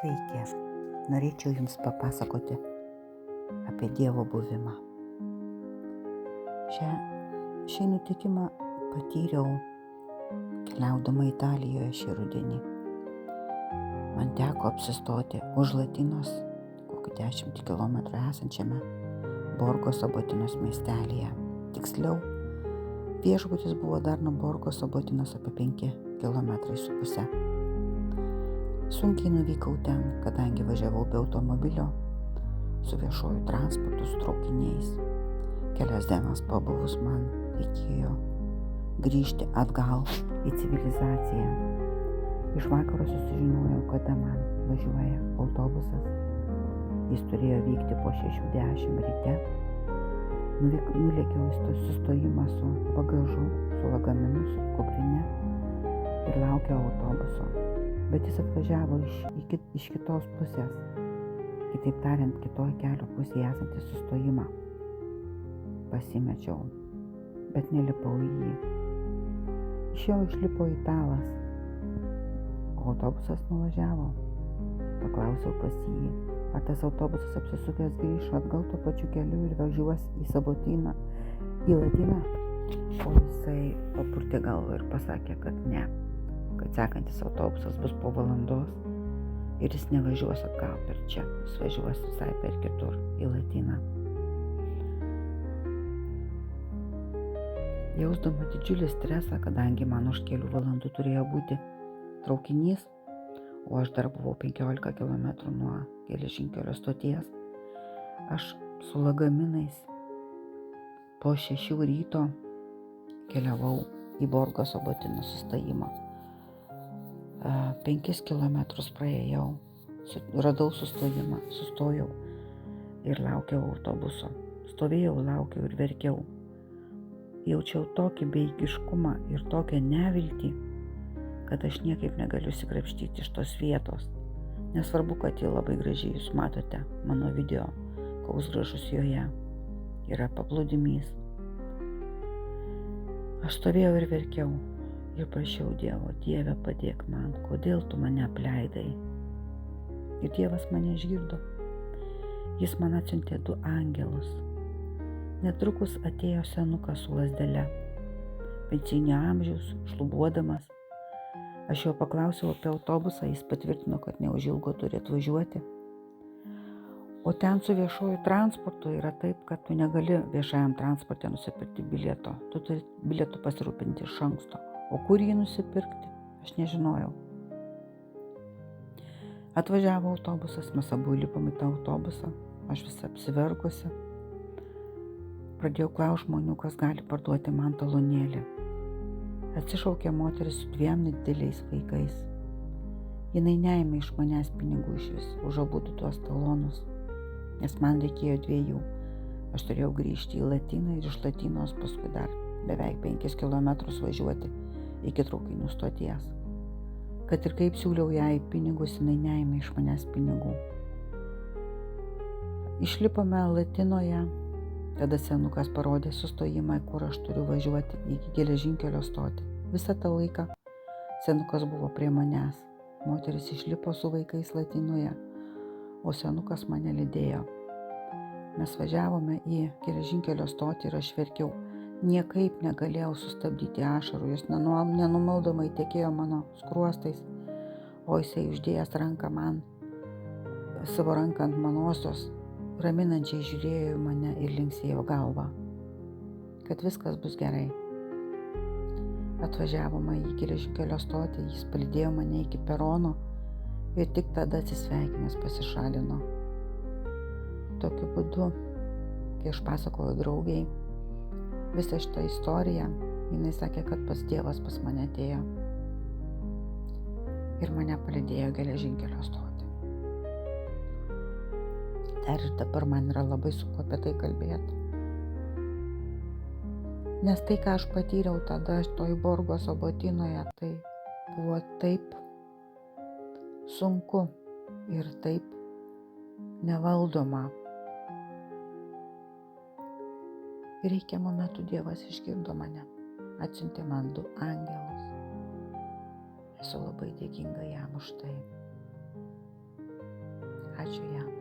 Sveiki, norėčiau Jums papasakoti apie Dievo buvimą. Šį nutikimą patyriau keliaudama Italijoje šį rudenį. Man teko apsistoti už Latinos, kokį 10 km esančiame Borgo Sabotinos miestelyje. Tiksliau, viešbutis buvo dar nuo Borgo Sabotinos apie 5,5 km. Sunkiai nuvykau ten, kadangi važiavau be automobilio, su viešuoju transportu, su traukiniais. Kelias dienas pabuvus man reikėjo grįžti atgal į civilizaciją. Iš vakaro susižinojau, kada man važiuoja autobusas. Jis turėjo vykti po 6:10 ryte. Nulėkiau į sustojimą su bagažu, su lagaminu, su kuprine ir laukiau autobuso. Bet jis atvažiavo iš kitos pusės, kitaip tariant, kitoje kelio pusėje esantį sustojimą. Pasimečiau, bet nelipau į jį. Iš jo išlipo italas, o autobusas nuvažiavo. Paklausiau pas jį, ar tas autobusas apsisukęs grįš atgal tuo pačiu keliu ir važiuos į Latiną. O jisai papurtė galvą ir pasakė, kad ne, kad sekantis autobusas bus po valandos ir jis nevažiuos atgal per čia, jis važiuos visai per kitur, į Latiną. Jausdama didžiulį stresą, kadangi man už kelių valandų turėjo būti traukinys, o aš dar buvau 15 km nuo geležinkelio stoties, aš su lagaminais po 6 ryto keliavau į Borgo Sabotino sustojimą. 5 km praėjau, radau sustojimą, sustojau ir laukiau autobuso. Stovėjau, laukiau ir verkiau. Jaučiau tokį bejėgiškumą ir tokią neviltį, kad aš niekaip negaliu išsikrapštyti iš tos vietos. Nesvarbu, kad ji labai gražiai, jūs matote mano video, koks gražus joje yra paplūdimys. Aš stovėjau ir verkiau ir prašiau Dievo, Dieve, padėk man, kodėl tu mane apleidai. Ir Dievas mane išgirdo. Jis man atsiuntė 2 angelus. Netrukus atėjo senukas su lazdele, pensinio amžiaus, šlubuodamas. Aš jo paklausiau apie autobusą, jis patvirtino, kad neužilgo turi atvažiuoti. O ten su viešuoju transportu yra taip, kad tu negali viešajam transporte nusipirkti bilieto. Tu turi bilietų pasirūpinti iš anksto. O kur jį nusipirkti, aš nežinojau. Atvažiavo autobusas, mes abu lipom į tą autobusą, aš visa apsiverkusi. Pradėjau klausti žmonių, kas gali parduoti man talonėlį. Atsišaukė moteris su 2 nedideliais vaikais. Jinai neėmė iš manęs pinigų išvis už abudu tuos talonus, nes man reikėjo 2. Aš turėjau grįžti į Latiną ir iš Latinos paskui dar beveik 5 km važiuoti iki traukinių stoties. Kad ir kaip siūliau jai pinigus, jinai neėmė iš manęs pinigų. Išlipome Latinoje, tada senukas parodė sustojimą, kur aš turiu važiuoti iki geležinkelio stotį. Visą tą laiką senukas buvo prie manęs. Moteris išlipo su vaikais Latinoje, o senukas mane lydėjo. Mes važiavome į geležinkelio stotį ir aš verkiau. Niekaip negalėjau sustabdyti ašarų, jos nenumaldomai tekėjo mano skruostais, o jisai uždėjęs ranką man, savo ranką ant manosios, raminančiai žiūrėjo į mane ir linksėjo galvą, kad viskas bus gerai. Atvažiavome į geležinkelio stotį, jis palydėjo mane iki perono ir tik tada atsisveikinęs pasišalino. Tokiu būdu, kai aš pasakojau draugiai visą šitą istoriją, jinai sakė, kad pats Dievas pas mane atėjo ir mane palydėjo geležinkelio stotį. Dar ir dabar man yra labai sunku apie tai kalbėti. Nes tai, ką aš patyriau tada toj Borgo Sabotinoje, tai buvo taip sunku ir taip nevaldoma. Ir reikiamų metų Dievas išgirdo mane, atsiuntė man 2 angelus. Esu labai dėkinga jam už tai. Ačiū jam.